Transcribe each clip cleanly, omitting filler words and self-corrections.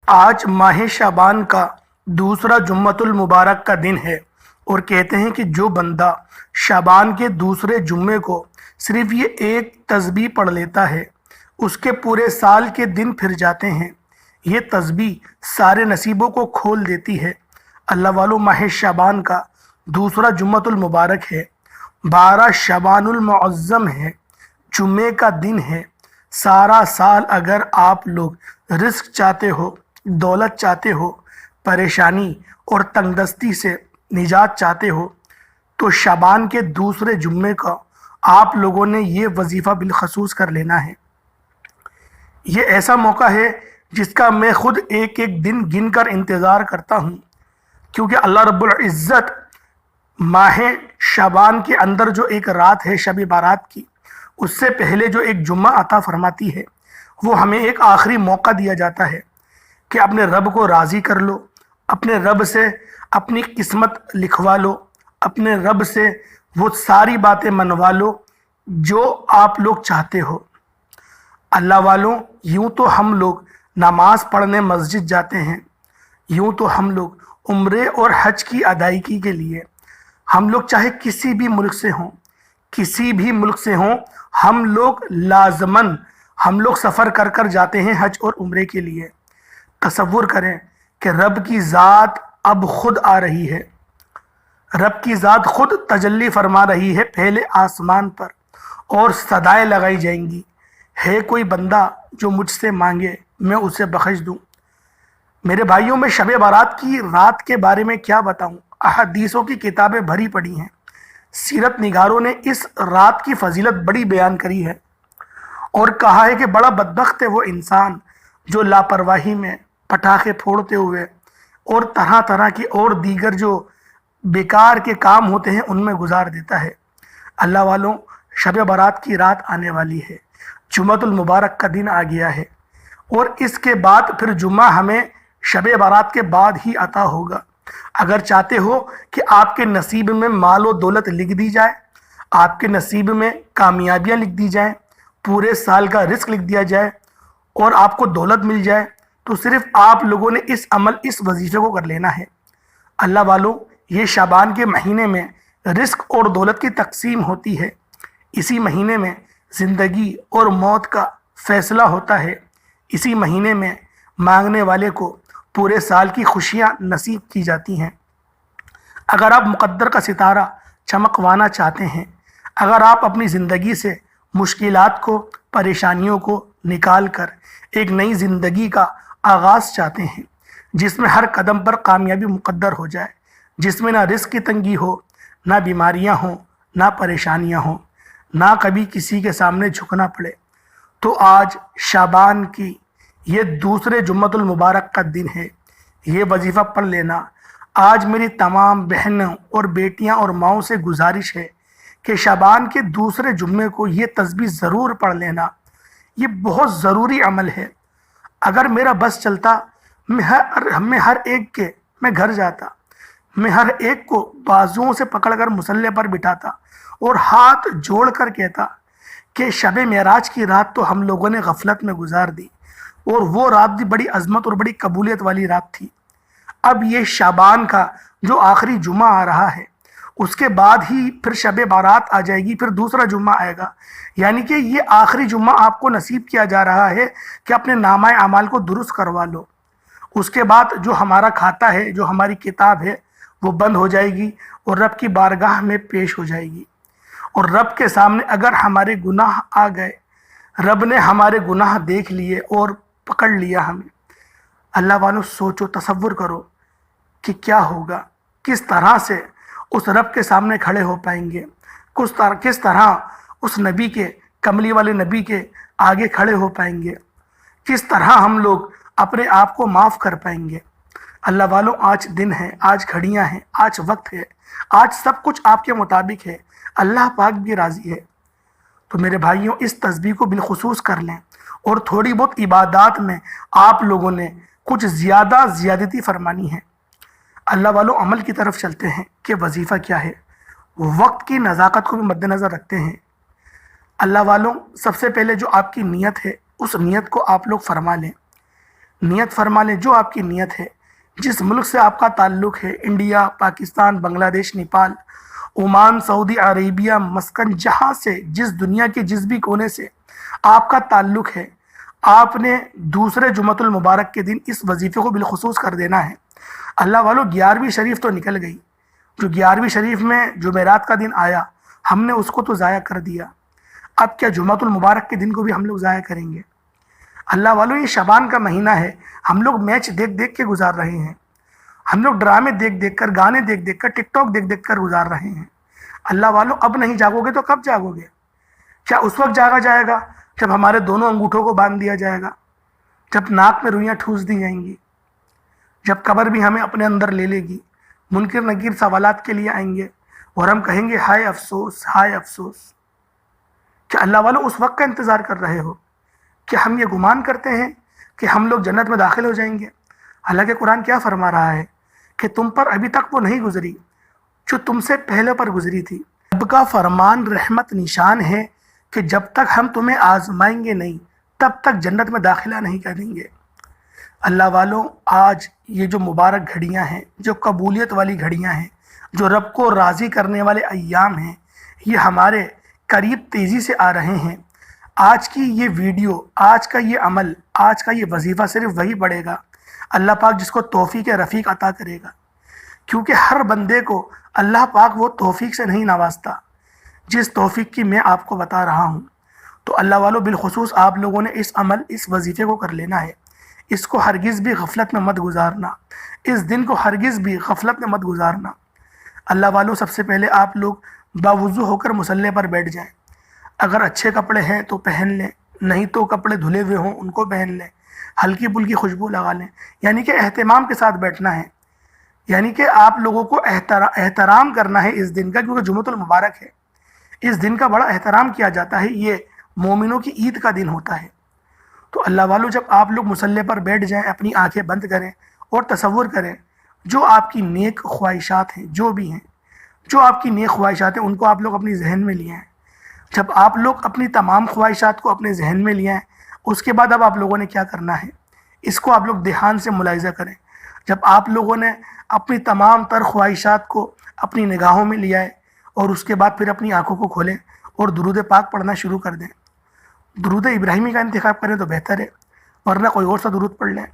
آج ماہ شعبان کا دوسرا جمعۃ المبارک کا دن ہے اور کہتے ہیں کہ جو بندہ شعبان کے دوسرے جمعے کو صرف یہ ایک تسبیح پڑھ لیتا ہے اس کے پورے سال کے دن پھر جاتے ہیں۔ یہ تسبیح سارے نصیبوں کو کھول دیتی ہے۔ اللہ والو، ماہ شعبان کا دوسرا جمعۃ المبارک ہے، 12 شعبان المعظم ہے، جمعے کا دن ہے۔ سارا سال اگر آپ لوگ رزق چاہتے ہو، دولت چاہتے ہو، پریشانی اور تنگدستی سے نجات چاہتے ہو تو شعبان کے دوسرے جمعے کا آپ لوگوں نے یہ وظیفہ بالخصوص کر لینا ہے۔ یہ ایسا موقع ہے جس کا میں خود ایک ایک دن گن کر انتظار کرتا ہوں، کیونکہ اللہ رب العزت ماہ شعبان کے اندر جو ایک رات ہے شب بارات کی، اس سے پہلے جو ایک جمعہ عطا فرماتی ہے، وہ ہمیں ایک آخری موقع دیا جاتا ہے کہ اپنے رب کو راضی کر لو، اپنے رب سے اپنی قسمت لکھوا لو، اپنے رب سے وہ ساری باتیں منوا لو جو آپ لوگ چاہتے ہو۔ اللہ والوں، یوں تو ہم لوگ نماز پڑھنے مسجد جاتے ہیں، یوں تو ہم لوگ عمرے اور حج کی ادائیگی کے لیے ہم لوگ چاہے کسی بھی ملک سے ہوں، کسی بھی ملک سے ہوں، ہم لوگ لازماً سفر کر کر جاتے ہیں حج اور عمرے کے لیے۔ تصور کریں کہ رب کی ذات اب خود آ رہی ہے، رب کی ذات خود تجلی فرما رہی ہے پہلے آسمان پر، اور صدائیں لگائی جائیں گی، ہے کوئی بندہ جو مجھ سے مانگے میں اسے بخش دوں۔ میرے بھائیوں، میں شب بارات کی رات کے بارے میں کیا بتاؤں، احادیثوں کی کتابیں بھری پڑی ہیں، سیرت نگاروں نے اس رات کی فضیلت بڑی بیان کری ہے اور کہا ہے کہ بڑا بدبخت ہے وہ انسان جو لاپرواہی میں پٹاخے پھوڑتے ہوئے اور طرح طرح کی اور دیگر جو بیکار کے کام ہوتے ہیں ان میں گزار دیتا ہے۔ اللہ والوں، شب بارات کی رات آنے والی ہے، جمعۃ المبارک کا دن آ گیا ہے، اور اس کے بعد پھر جمعہ ہمیں شب بارات کے بعد ہی عطا ہوگا۔ اگر چاہتے ہو کہ آپ کے نصیب میں مال و دولت لکھ دی جائے، آپ کے نصیب میں کامیابیاں لکھ دی جائیں، پورے سال کا رزق لکھ دیا جائے اور آپ کو دولت مل جائے، تو صرف آپ لوگوں نے اس وظیفے کو کر لینا ہے۔ اللہ والوں، یہ شعبان کے مہینے میں رزق اور دولت کی تقسیم ہوتی ہے، اسی مہینے میں زندگی اور موت کا فیصلہ ہوتا ہے، اسی مہینے میں مانگنے والے کو پورے سال کی خوشیاں نصیب کی جاتی ہیں۔ اگر آپ مقدر کا ستارہ چمکوانا چاہتے ہیں، اگر آپ اپنی زندگی سے مشکلات کو، پریشانیوں کو نکال کر ایک نئی زندگی کا آغاز چاہتے ہیں جس میں ہر قدم پر کامیابی مقدر ہو جائے، جس میں نہ رزق کی تنگی ہو، نہ بیماریاں ہوں، نہ پریشانیاں ہوں، نہ کبھی کسی کے سامنے جھکنا پڑے، تو آج شعبان کی یہ دوسرے جمعۃ المبارک کا دن ہے۔ یہ وظیفہ پڑھ لینا۔ آج میری تمام بہنوں اور بیٹیاں اور ماؤں سے گزارش ہے کہ شعبان کے دوسرے جمعے کو یہ تسبیح ضرور پڑھ لینا۔ یہ بہت ضروری عمل ہے۔ اگر میرا بس چلتا، میں ہر ایک کے میں گھر جاتا، میں ہر ایک کو بازوؤں سے پکڑ کر مصلی پر بٹھاتا اور ہاتھ جوڑ کر کہتا کہ شب معراج کی رات تو ہم لوگوں نے غفلت میں گزار دی، اور وہ رات بھی بڑی عظمت اور بڑی قبولیت والی رات تھی۔ اب یہ شعبان کا جو آخری جمعہ آ رہا ہے، اس کے بعد ہی پھر شب بارات آ جائے گی، پھر دوسرا جمعہ آئے گا، یعنی کہ یہ آخری جمعہ آپ کو نصیب کیا جا رہا ہے کہ اپنے نامہ اعمال کو درست کروا لو۔ اس کے بعد جو ہمارا کھاتا ہے، جو ہماری کتاب ہے، وہ بند ہو جائے گی اور رب کی بارگاہ میں پیش ہو جائے گی، اور رب کے سامنے اگر ہمارے گناہ آ گئے، رب نے ہمارے گناہ دیکھ لیے اور پکڑ لیا ہمیں، اللہ والوں سوچو، تصور کرو کہ کیا ہوگا، کس طرح سے اس رب کے سامنے کھڑے ہو پائیں گے، کس طرح اس نبی کے، کملی والے نبی کے آگے کھڑے ہو پائیں گے، کس طرح ہم لوگ اپنے آپ کو معاف کر پائیں گے۔ اللہ والوں، آج دن ہے، آج گھڑیاں ہیں، آج وقت ہے، آج سب کچھ آپ کے مطابق ہے، اللہ پاک بھی راضی ہے۔ تو میرے بھائیوں، اس تسبیح کو بالخصوص کر لیں، اور تھوڑی بہت عبادات میں آپ لوگوں نے کچھ زیادتی فرمانی ہے۔ اللہ والوں، عمل کی طرف چلتے ہیں کہ وظیفہ کیا ہے، وقت کی نزاکت کو بھی مد نظر رکھتے ہیں۔ اللہ والوں، سب سے پہلے جو آپ کی نیت ہے، اس نیت کو آپ لوگ فرما لیں نیت فرما لیں جو آپ کی نیت ہے، جس ملک سے آپ کا تعلق ہے، انڈیا، پاکستان، بنگلہ دیش، نیپال، عمان، سعودی عربیہ، مسکن، جہاں سے، جس دنیا کے جس بھی کونے سے آپ کا تعلق ہے، آپ نے دوسرے جمعۃ المبارک کے دن اس وظیفے کو بالخصوص کر دینا ہے۔ اللہ والو 11ویں شریف تو نکل گئی، جو 11ویں شریف میں جمعرات کا دن آیا ہم نے اس کو تو ضائع کر دیا، اب کیا جمعۃ المبارک کے دن کو بھی ہم لوگ ضائع کریں گے؟ اللہ والو یہ شعبان کا مہینہ ہے، ہم لوگ میچ دیکھ دیکھ کے گزار رہے ہیں، ہم لوگ ڈرامے دیکھ دیکھ کر، گانے دیکھ دیکھ کر، ٹک ٹاک دیکھ دیکھ کر گزار رہے ہیں۔ اللہ والو اب نہیں جاگو گے تو کب جاگو گے؟ کیا اس وقت جاگا جائے گا جب ہمارے دونوں انگوٹھوں کو باندھ دیا جائے گا، جب ناک میں روئیاں ٹھوس دی جائیں گی، جب قبر بھی ہمیں اپنے اندر لے لے گی، منکر نکیر سوالات کے لیے آئیں گے اور ہم کہیں گے ہائے افسوس، ہائے افسوس؟ کیا اللہ والو اس وقت کا انتظار کر رہے ہو؟ کیا ہم یہ گمان کرتے ہیں کہ ہم لوگ جنت میں داخل ہو جائیں گے؟ حالانکہ قرآن کیا فرما رہا ہے کہ تم پر ابھی تک وہ نہیں گزری جو تم سے پہلے پر گزری تھی۔ رب کا فرمان رحمت نشان ہے کہ جب تک ہم تمہیں آزمائیں گے نہیں تب تک جنت میں داخلہ نہیں کریں گے۔ اللہ والوں، آج یہ جو مبارک گھڑیاں ہیں، جو قبولیت والی گھڑیاں ہیں، جو رب کو راضی کرنے والے ایام ہیں، یہ ہمارے قریب تیزی سے آ رہے ہیں۔ آج کی یہ ویڈیو، آج کا یہ عمل، آج کا یہ وظیفہ صرف وہی پڑھے گا اللہ پاک جس کو توفیق رفیق عطا کرے گا، کیونکہ ہر بندے کو اللہ پاک وہ توفیق سے نہیں نوازتا جس توفیق کی میں آپ کو بتا رہا ہوں۔ تو اللہ والوں، بالخصوص آپ لوگوں نے اس عمل، اس وظیفے کو کر لینا ہے، اس کو ہرگز بھی غفلت میں مت گزارنا، اس دن کو ہرگز بھی غفلت میں مت گزارنا۔ اللہ والوں، سب سے پہلے آپ لوگ باوضو ہو کر مصلی پر بیٹھ جائیں، اگر اچھے کپڑے ہیں تو پہن لیں، نہیں تو کپڑے دھلے ہوئے ہوں ان کو پہن لیں، ہلکی پھلکی خوشبو لگا لیں، یعنی کہ اہتمام کے ساتھ بیٹھنا ہے، یعنی کہ آپ لوگوں کو احترام کرنا ہے اس دن کا، کیونکہ جمعۃ المبارک ہے، اس دن کا بڑا احترام کیا جاتا ہے، یہ مومنوں کی عید کا دن ہوتا ہے۔ تو اللہ والوں، جب آپ لوگ مصلی پر بیٹھ جائیں، اپنی آنکھیں بند کریں اور تصور کریں جو آپ کی نیک خواہشات ہیں، جو بھی ہیں، جو آپ کی نیک خواہشات ہیں ان کو آپ لوگ اپنی ذہن میں لیے ہیں۔ جب آپ لوگ اپنی تمام خواہشات کو اپنے ذہن میں لیے ہیں، اس کے بعد اب آپ لوگوں نے کیا کرنا ہے، اس کو آپ لوگ دھیان سے ملاحظہ کریں۔ جب آپ لوگوں نے اپنی تمام تر خواہشات کو اپنی نگاہوں میں لیا ہے اور اس کے بعد پھر اپنی آنکھوں کو کھولیں اور درود پاک پڑھنا شروع کر دیں۔ درود ابراہیمی کا انتخاب کریں تو بہتر ہے، ورنہ کوئی اور سا درود پڑھ لیں۔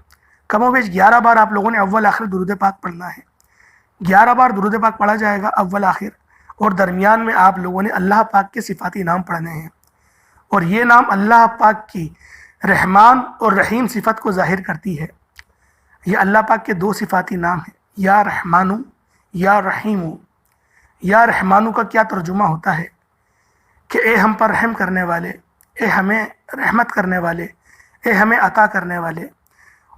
کم و بیش 11 بار آپ لوگوں نے اول آخر درود پاک پڑھنا ہے، 11 بار درود پاک پڑھا جائے گا اول آخر، اور درمیان میں آپ لوگوں نے اللہ پاک کے صفاتی نام پڑھنے ہیں، اور یہ نام اللہ پاک کی رحمان اور رحیم صفت کو ظاہر کرتی ہے۔ یہ اللہ پاک کے دو صفاتی نام ہیں، یا رحمانو، یا رحیمو۔ یا رحمانو کا کیا ترجمہ ہوتا ہے کہ اے ہم پر رحم کرنے والے، اے ہمیں رحمت کرنے والے، اے ہمیں عطا کرنے والے۔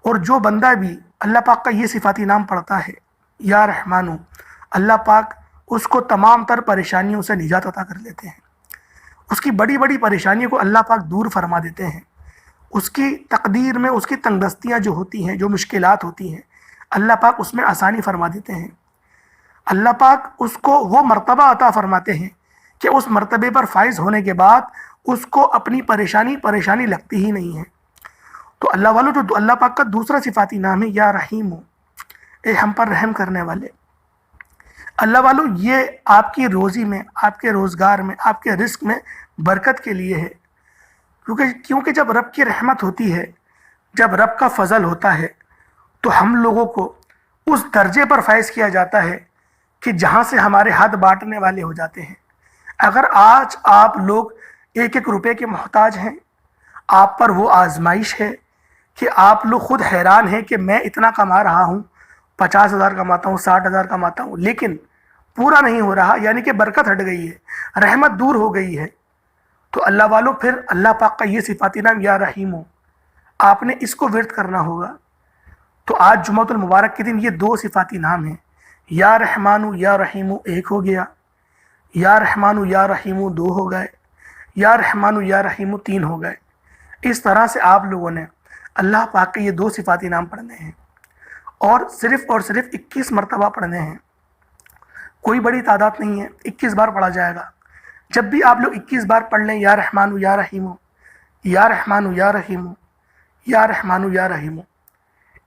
اور جو بندہ بھی اللہ پاک کا یہ صفاتی نام پڑھتا ہے یا رحمانو، اللہ پاک اس کو تمام تر پریشانیوں سے نجات عطا کر لیتے ہیں، اس کی بڑی بڑی پریشانیوں کو اللہ پاک دور فرما دیتے ہیں، اس کی تقدیر میں اس کی تنگ دستیاں جو ہوتی ہیں، جو مشکلات ہوتی ہیں، اللہ پاک اس میں آسانی فرما دیتے ہیں۔ اللہ پاک اس کو وہ مرتبہ عطا فرماتے ہیں کہ اس مرتبے پر فائز ہونے کے بعد اس کو اپنی پریشانی لگتی ہی نہیں ہے۔ تو اللہ والوں، جو اللہ پاک کا دوسرا صفاتی نام ہے یا رحیم، اے ہم پر رحم کرنے والے۔ اللہ والوں، یہ آپ کی روزی میں، آپ کے روزگار میں، آپ کے رزق میں برکت کے لیے ہے، کیونکہ جب رب کی رحمت ہوتی ہے، جب رب کا فضل ہوتا ہے تو ہم لوگوں کو اس درجے پر فائز کیا جاتا ہے کہ جہاں سے ہمارے ہاتھ بانٹنے والے ہو جاتے ہیں۔ اگر آج آپ لوگ 1 روپے کے محتاج ہیں، آپ پر وہ آزمائش ہے کہ آپ لوگ خود حیران ہیں کہ میں اتنا کما رہا ہوں، 50,000 کماتا ہوں، 60,000 کماتا ہوں، لیکن پورا نہیں ہو رہا، یعنی کہ برکت ہٹ گئی ہے، رحمت دور ہو گئی ہے۔ تو اللہ والوں، پھر اللہ پاک کا یہ صفاتی نام یا رحیم ہو، آپ نے اس کو ورد کرنا ہوگا۔ تو آج جمعۃ المبارک کے دن یہ 2 صفاتی نام ہیں، یا رحمانو یا رحیمو 1 ہو گیا، یا رحمانو یا رحیمو 2 ہو گئے، یا رحمانو یا رحیمو 3 ہو گئے۔ اس طرح سے آپ لوگوں نے اللہ پاک کے یہ 2 صفاتی نام پڑھنے ہیں، اور صرف 21 مرتبہ پڑھنے ہیں، کوئی بڑی تعداد نہیں ہے، 21 بار پڑھا جائے گا۔ جب بھی آپ لوگ 21 بار پڑھ لیں یا رحمانو یا رحیمو، یا رحمانو یا رحیمو، یا رحمانو یا رحیمو،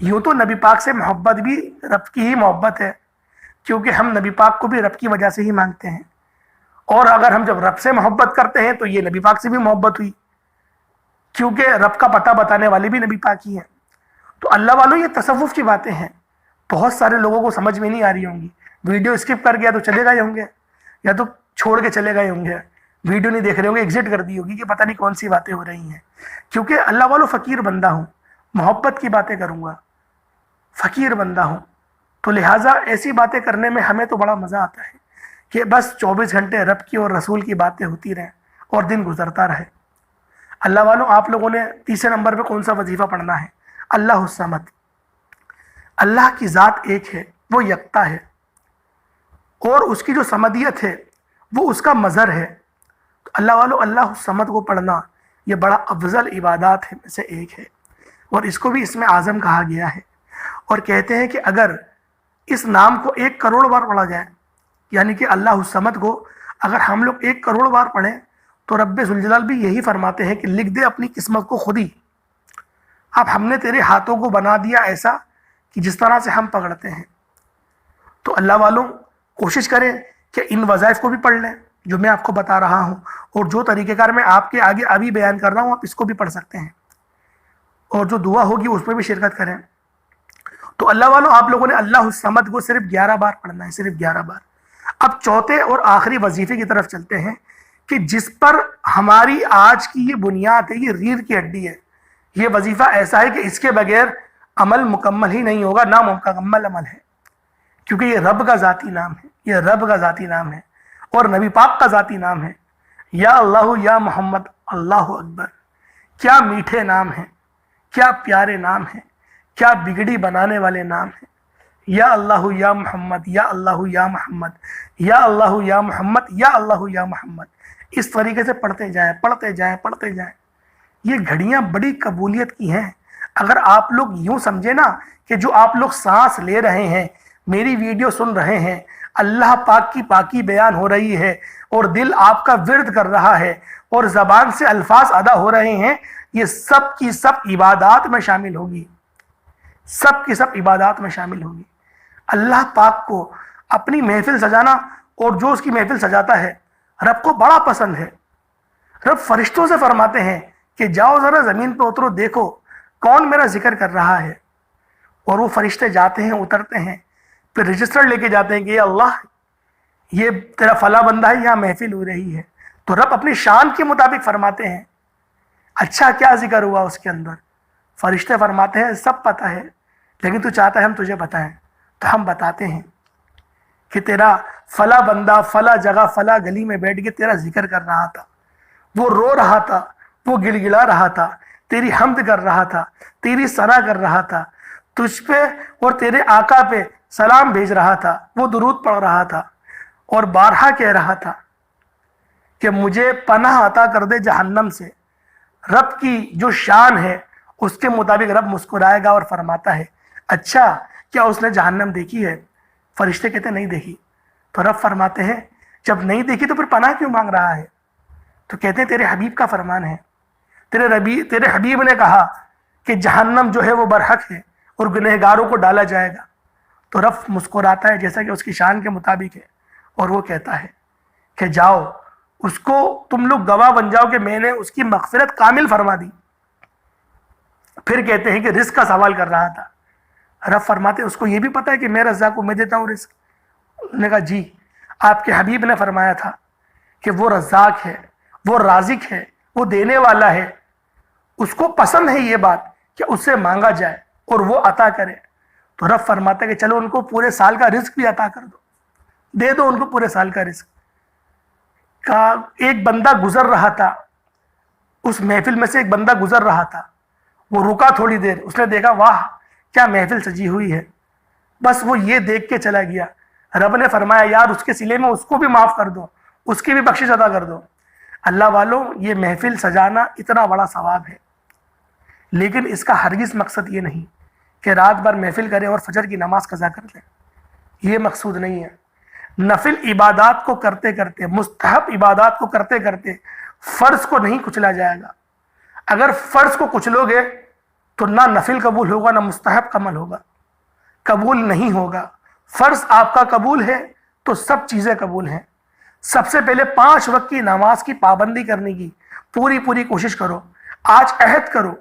یوں تو نبی پاک سے محبت بھی رب کی ہی محبت ہے، کیونکہ ہم نبی پاک کو بھی رب کی وجہ سے ہی مانگتے ہیں، اور اگر ہم جب رب سے محبت کرتے ہیں تو یہ نبی پاک سے بھی محبت ہوئی، کیونکہ رب کا پتہ بتانے والے بھی نبی پاک ہی ہیں۔ تو اللہ والوں یہ تصوف کی باتیں ہیں، بہت سارے لوگوں کو سمجھ میں نہیں آ رہی ہوں گی، ویڈیو اسکپ کر گیا تو چلے گئے ہوں گے، یا تو چھوڑ کے چلے گئے ہوں گے، ویڈیو نہیں دیکھ رہے ہوں گے، ایگزٹ کر دی ہوگی کہ پتہ نہیں کون سی باتیں ہو رہی ہیں۔ کیونکہ اللہ والوں فقیر بندہ ہوں، محبت کی باتیں کروں گا، فقیر بندہ ہوں، تو لہٰذا ایسی باتیں کرنے میں ہمیں تو بڑا مزہ آتا ہے کہ بس 24 گھنٹے رب کی اور رسول کی باتیں ہوتی رہیں اور دن گزرتا رہے۔ اللہ والوں آپ لوگوں نے تیسرے نمبر پہ کون سا وظیفہ پڑھنا ہے؟ اللہ الصمد۔ اللہ کی ذات ایک ہے، وہ یکتا ہے، اور اس کی جو صمدیت ہے وہ اس کا مظہر ہے۔ تو اللہ والوں اللہ الصمد کو پڑھنا یہ بڑا افضل عبادات میں سے ایک ہے، اور اس کو بھی اسم اعظم کہا گیا ہے، اور کہتے ہیں کہ اگر اس نام کو 1 کروڑ بار پڑھا جائے، یعنی کہ اللہ الصمد کو اگر ہم لوگ 1 کروڑ بار پڑھیں تو رب ذوالجلال بھی یہی فرماتے ہیں کہ لکھ دے اپنی قسمت کو خود ہی، اب ہم نے تیرے ہاتھوں کو بنا دیا ایسا کہ جس طرح سے ہم پکڑتے ہیں۔ تو اللہ والوں کوشش کریں کہ ان وظائف کو بھی پڑھ لیں جو میں آپ کو بتا رہا ہوں، اور جو طریقہ کار میں آپ کے آگے ابھی بیان کر رہا ہوں آپ اس کو بھی پڑھ سکتے ہیں، اور جو دعا ہوگی اس میں بھی شرکت کریں۔ تو اللہ والوں آپ لوگوں نے اللہ الصمد کو صرف 11 بار پڑھنا ہے، صرف 11 بار۔ اب چوتھے اور آخری وظیفے کی طرف چلتے ہیں کہ جس پر ہماری آج کی یہ بنیاد ہے، یہ ریڑھ کی ہڈی ہے۔ یہ وظیفہ ایسا ہے کہ اس کے بغیر عمل مکمل ہی نہیں ہوگا، نامکمل عمل ہے، کیونکہ یہ رب کا ذاتی نام ہے، یہ رب کا ذاتی نام ہے اور نبی پاک کا ذاتی نام ہے۔ یا اللہ یا محمد، اللہ اکبر، کیا میٹھے نام ہیں، کیا پیارے نام ہیں، کیا بگڑی بنانے والے نام ہیں۔ یا اللہ یا محمد، یا اللہ یا محمد، یا اللہ یا محمد، یا اللہ یا محمد، اس طریقے سے پڑھتے جائیں پڑھتے جائیں پڑھتے جائیں۔ یہ گھڑیاں بڑی قبولیت کی ہیں۔ اگر آپ لوگ یوں سمجھے نا کہ جو آپ لوگ سانس لے رہے ہیں، میری ویڈیو سن رہے ہیں، اللہ پاک کی پاکی بیان ہو رہی ہے اور دل آپ کا ورد کر رہا ہے اور زبان سے الفاظ ادا ہو رہے ہیں، یہ سب کی سب عبادات میں شامل ہوگی، سب کی سب عبادات میں شامل ہوگی۔ اللہ پاک کو اپنی محفل سجانا اور جو اس کی محفل سجاتا ہے رب کو بڑا پسند ہے۔ رب فرشتوں سے فرماتے ہیں کہ جاؤ ذرا زمین پہ اترو، دیکھو کون میرا ذکر کر رہا ہے، اور وہ فرشتے جاتے ہیں، اترتے ہیں، پھر رجسٹر لے کے جاتے ہیں کہ یہ اللہ یہ تیرا فلاں بندہ ہے، یہاں محفل ہو رہی ہے۔ تو رب اپنی شان کے مطابق فرماتے ہیں اچھا کیا ذکر ہوا اس کے اندر۔ فرشتے فرماتے ہیں سب پتہ ہے، لیکن تو چاہتا ہے ہم تجھے بتائیں، تو ہم بتاتے ہیں کہ تیرا فلاں بندہ فلاں جگہ فلاں گلی میں بیٹھ کے تیرا ذکر کر رہا تھا، وہ رو رہا تھا، وہ گل گلا رہا تھا، تیری حمد کر رہا تھا، تیری ثنا کر رہا تھا، تجھ پہ اور تیرے آقا پہ سلام بھیج رہا تھا، وہ درود پڑھ رہا تھا، اور بارہا کہہ رہا تھا کہ مجھے پناہ عطا کر دے جہنم سے۔ رب کی جو شان ہے اس کے مطابق رب مسکرائے گا اور فرماتا ہے اچھا کیا اس نے جہنم دیکھی ہے؟ فرشتے کہتے ہیں نہیں دیکھی۔ تو رب فرماتے ہیں جب نہیں دیکھی تو پھر پناہ کیوں مانگ رہا ہے؟ تو کہتے ہیں تیرے حبیب کا فرمان ہے، تیرے حبیب نے کہا کہ جہنم جو ہے وہ برحق ہے اور گنہگاروں کو ڈالا جائے گا۔ تو رب مسکراتا ہے جیسا کہ اس کی شان کے مطابق ہے، اور وہ کہتا ہے کہ جاؤ اس کو تم لوگ گواہ بن جاؤ کہ میں نے اس کی مغفرت کامل فرما دی۔ پھر کہتے ہیں کہ رزق کا سوال کر رہا تھا، رب فرماتے ہیں اس کو یہ بھی پتا ہے کہ میں رزاق کو میں دیتا ہوں رزق؟ انہوں نے کہا جی، آپ کے حبیب نے فرمایا تھا کہ وہ رزاق ہے، وہ رازق ہے، وہ دینے والا ہے، اس کو پسند ہے یہ بات کہ اس سے مانگا جائے اور وہ عطا کرے۔ تو رب فرماتا ہے کہ چلو ان کو پورے سال کا رزق بھی عطا کر دو، دے دو ان کو پورے سال کا رزق۔ کا ایک بندہ گزر رہا تھا، اس محفل میں سے ایک بندہ گزر رہا تھا، وہ رکا تھوڑی دیر، اس نے دیکھا واہ کیا محفل سجی ہوئی ہے، بس وہ یہ دیکھ کے چلا گیا۔ رب نے فرمایا یار اس کے سلے میں اس کو بھی معاف کر دو، اس کی بھی بخشش ادا کر دو۔ اللہ والوں یہ محفل سجانا اتنا بڑا ثواب ہے، لیکن اس کا ہرگز مقصد یہ نہیں کہ رات بھر محفل کریں اور فجر کی نماز قضا کر لیں، یہ مقصود نہیں ہے۔ نفل عبادات کو کرتے کرتے، مستحب عبادات کو کرتے کرتے فرض کو نہیں کچلا جائے گا۔ اگر فرض کو کچلو گے تو نہ نفل قبول ہوگا نہ مستحب کا عمل ہوگا، قبول نہیں ہوگا۔ فرض آپ کا قبول ہے تو سب چیزیں قبول ہیں۔ سب سے پہلے 5 وقت کی نماز کی پابندی کرنے کی پوری کوشش کرو۔ آج عہد کرو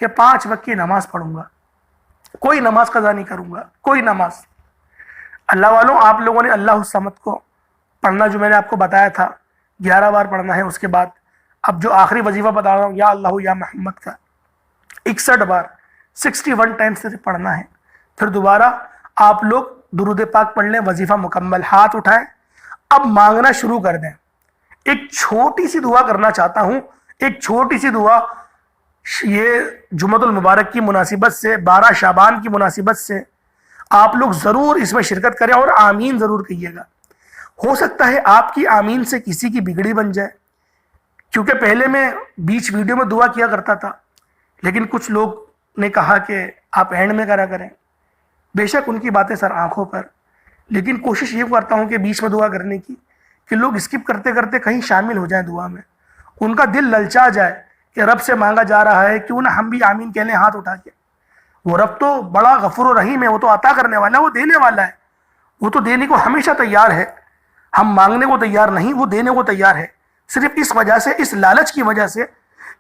کہ 5 وقت کی نماز پڑھوں گا، کوئی نماز قضا نہیں کروں گا، کوئی نماز۔ اللہ والوں، آپ لوگوں نے اللہ الصمد کو پڑھنا جو میں نے آپ کو بتایا تھا 11 بار پڑھنا ہے۔ اس کے بعد اب جو آخری وظیفہ بتا رہا ہوں یا اللہ یا محمد کا 61 بار 61 ٹائمز سے پڑھنا ہے۔ پھر دوبارہ آپ لوگ درود پاک پڑھ لیں، وظیفہ مکمل، ہاتھ اٹھائیں، اب مانگنا شروع کر دیں۔ ایک چھوٹی سی دعا کرنا چاہتا ہوں، ایک چھوٹی سی دعا، یہ جمعۃ المبارک کی مناسبت سے، 12 شعبان کی مناسبت سے آپ لوگ ضرور اس میں شرکت کریں اور آمین ضرور کہیے گا۔ ہو سکتا ہے آپ کی آمین سے کسی کی بگڑی بن جائے، کیونکہ پہلے میں بیچ ویڈیو میں دعا کیا کرتا تھا، لیکن کچھ لوگ نے کہا کہ آپ اینڈ میں کرا کریں۔ بے شک ان کی باتیں سر آنکھوں پر، لیکن کوشش یہ کرتا ہوں کہ بیچ میں دعا کرنے کی کہ لوگ اسکپ کرتے کرتے کہیں شامل ہو جائیں دعا میں، ان کا دل للچا جائے کہ رب سے مانگا جا رہا ہے، کیوں نہ ہم بھی آمین کہہ لیں ہاتھ اٹھا کے۔ وہ رب تو بڑا غفور و رحیم ہے، وہ تو عطا کرنے والا ہے، وہ دینے والا ہے، وہ تو دینے کو ہمیشہ تیار ہے۔ ہم مانگنے کو تیار نہیں، وہ دینے کو تیار ہے۔ صرف اس وجہ سے، اس لالچ کی وجہ سے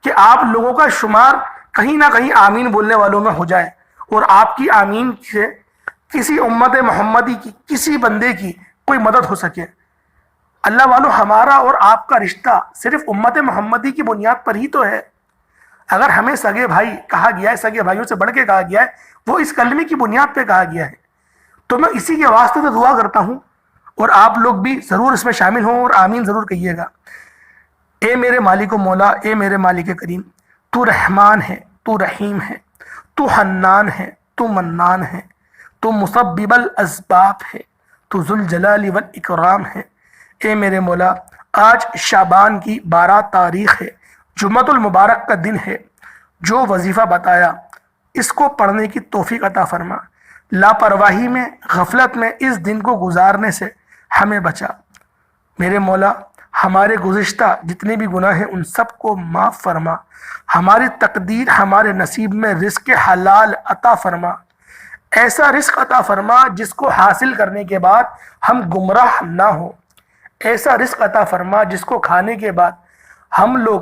کہ آپ لوگوں کا شمار کہیں نہ کہیں آمین بولنے والوں میں ہو جائے اور آپ کی آمین سے کسی امت محمدی کی، کسی بندے کی کوئی مدد ہو سکے۔ اللہ والو، ہمارا اور آپ کا رشتہ صرف امت محمدی کی بنیاد پر ہی تو ہے۔ اگر ہمیں سگے بھائی کہا گیا ہے، سگے بھائیوں سے بڑھ کے کہا گیا ہے، وہ اس کلمے کی بنیاد پہ کہا گیا ہے، تو میں اسی کے واسطے سے دعا کرتا ہوں اور آپ لوگ بھی ضرور اس میں شامل ہوں اور آمین ضرور کہیے گا۔ اے میرے مالک و مولا، اے میرے مالک کریم، تو رحمان ہے، تو رحیم ہے، تو حنان ہے، تو منان ہے، تو مسبب الاسباب ہے، تو ذوالجلال والاکرام ہے۔ اے میرے مولا، آج شعبان کی 12 تاریخ ہے، جمعۃ المبارک کا دن ہے۔ جو وظیفہ بتایا اس کو پڑھنے کی توفیق عطا فرما، لاپرواہی میں، غفلت میں اس دن کو گزارنے سے ہمیں بچا۔ میرے مولا، ہمارے گزشتہ جتنے بھی گناہ ہیں ان سب کو معاف فرما، ہماری تقدیر، ہمارے نصیب میں رزق حلال عطا فرما، ایسا رزق عطا فرما جس کو حاصل کرنے کے بعد ہم گمراہ نہ ہوں، ایسا رزق عطا فرما جس کو کھانے کے بعد ہم لوگ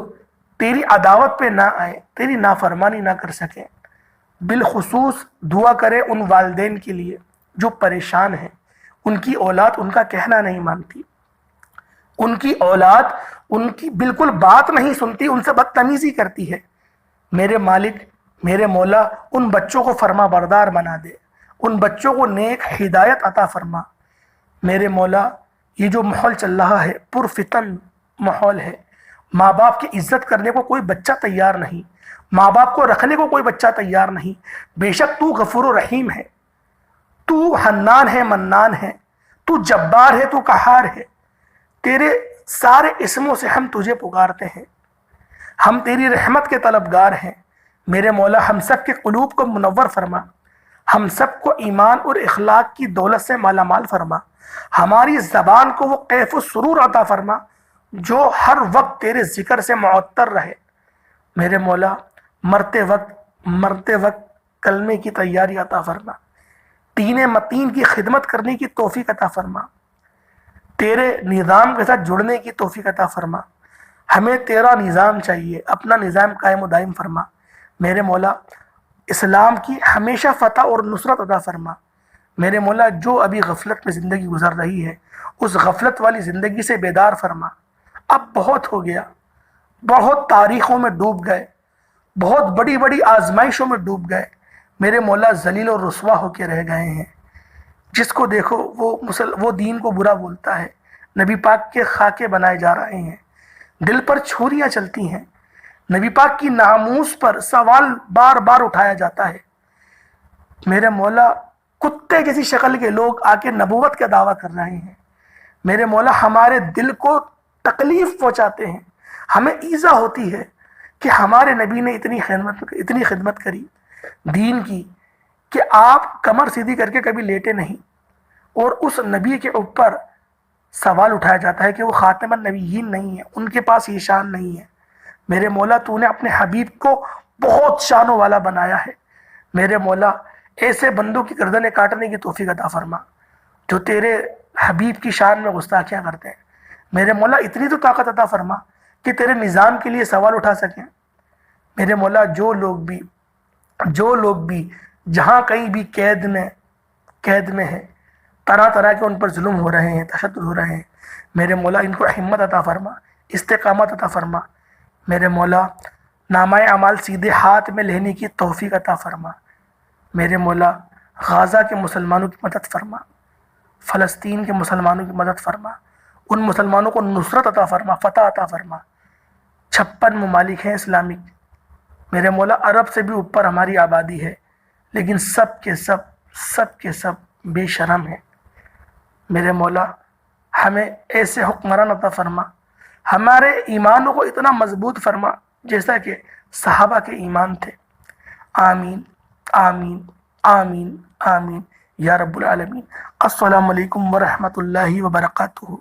تیری عداوت پہ نہ آئیں، تیری نافرمانی نہ کر سکیں۔ بالخصوص دعا کرے ان والدین کے لیے جو پریشان ہیں، ان کی اولاد ان کا کہنا نہیں مانتی، ان کی اولاد ان کی بالکل بات نہیں سنتی، ان سے بدتمیزی کرتی ہے۔ میرے مالک، میرے مولا، ان بچوں کو فرما بردار بنا دے، ان بچوں کو نیک ہدایت عطا فرما۔ میرے مولا، یہ جو ماحول چل رہا ہے پرفتن ماحول ہے، ماں باپ کی عزت کرنے کو کوئی بچہ تیار نہیں، ماں باپ کو رکھنے کو کوئی بچہ تیار نہیں۔ بے شک تو غفور و رحیم ہے، تو حنان ہے، منان ہے، تو جبار ہے، تو قہار ہے۔ تیرے سارے اسموں سے ہم تجھے پکارتے ہیں، ہم تیری رحمت کے طلبگار ہیں۔ میرے مولا، ہم سب کے قلوب کو منور فرما، ہم سب کو ایمان اور اخلاق کی دولت سے مالا مال فرما، ہماری زبان کو وہ کیف و سرور عطا فرما جو ہر وقت تیرے ذکر سے معطر رہے۔ میرے مولا، مرتے وقت کلمے کی تیاری عطا فرما، دین متین کی خدمت کرنے کی توفیق عطا فرما، تیرے نظام کے ساتھ جڑنے کی توفیق عطا فرما۔ ہمیں تیرا نظام چاہیے، اپنا نظام قائم و دائم فرما۔ میرے مولا، اسلام کی ہمیشہ فتح اور نصرت عطا فرما۔ میرے مولا، جو ابھی غفلت میں زندگی گزر رہی ہے اس غفلت والی زندگی سے بیدار فرما۔ اب بہت ہو گیا، بہت تاریخوں میں ڈوب گئے، بہت بڑی بڑی آزمائشوں میں ڈوب گئے۔ میرے مولا، ذلیل اور رسوا ہو کے رہ گئے ہیں۔ جس کو دیکھو وہ دین کو برا بولتا ہے، نبی پاک کے خاکے بنائے جا رہے ہیں، دل پر چھریاں چلتی ہیں، نبی پاک کی ناموس پر سوال بار بار اٹھایا جاتا ہے۔ میرے مولا، کتے کسی شکل کے لوگ آ کے نبوت کا دعویٰ کر رہے ہیں۔ میرے مولا، ہمارے دل کو تکلیف پہنچاتے ہیں، ہمیں ایذا ہوتی ہے کہ ہمارے نبی نے اتنی خدمت کری دین کی کہ آپ کمر سیدھی کر کے کبھی لیٹے نہیں، اور اس نبی کے اوپر سوال اٹھایا جاتا ہے کہ وہ خاتم النبیین نہیں ہے، ان کے پاس یہ شان نہیں ہے۔ میرے مولا، تو نے اپنے حبیب کو بہت شانوں والا بنایا ہے، میرے مولا ایسے بندوں کی گردنیں کاٹنے کی توفیق عطا فرما جو تیرے حبیب کی شان میں گستاخیاں کرتے ہیں۔ میرے مولا اتنی تو طاقت عطا فرما کہ تیرے نظام کے لیے سوال اٹھا سکیں۔ میرے مولا جو لوگ بھی جہاں کہیں بھی قید میں ہیں، طرح طرح کے ان پر ظلم ہو رہے ہیں، تشدد ہو رہے ہیں، میرے مولا ان کو ہمت عطا فرما، استقامت عطا فرما۔ میرے مولا نامہ اعمال سیدھے ہاتھ میں لینے کی توفیق عطا فرما۔ میرے مولا غزہ کے مسلمانوں کی مدد فرما، فلسطین کے مسلمانوں کی مدد فرما، ان مسلمانوں کو نصرت عطا فرما، فتح عطا فرما۔ 56 ممالک ہیں اسلامک، میرے مولا عرب سے بھی اوپر ہماری آبادی ہے، لیکن سب کے سب بے شرم ہیں۔ میرے مولا ہمیں ایسے حکمران عطا فرما، ہمارے ایمانوں کو اتنا مضبوط فرما جیسا کہ صحابہ کے ایمان تھے۔ آمین آمین آمین آمین یا رب العالمین۔ السلام علیکم ورحمۃ اللہ وبرکاتہ۔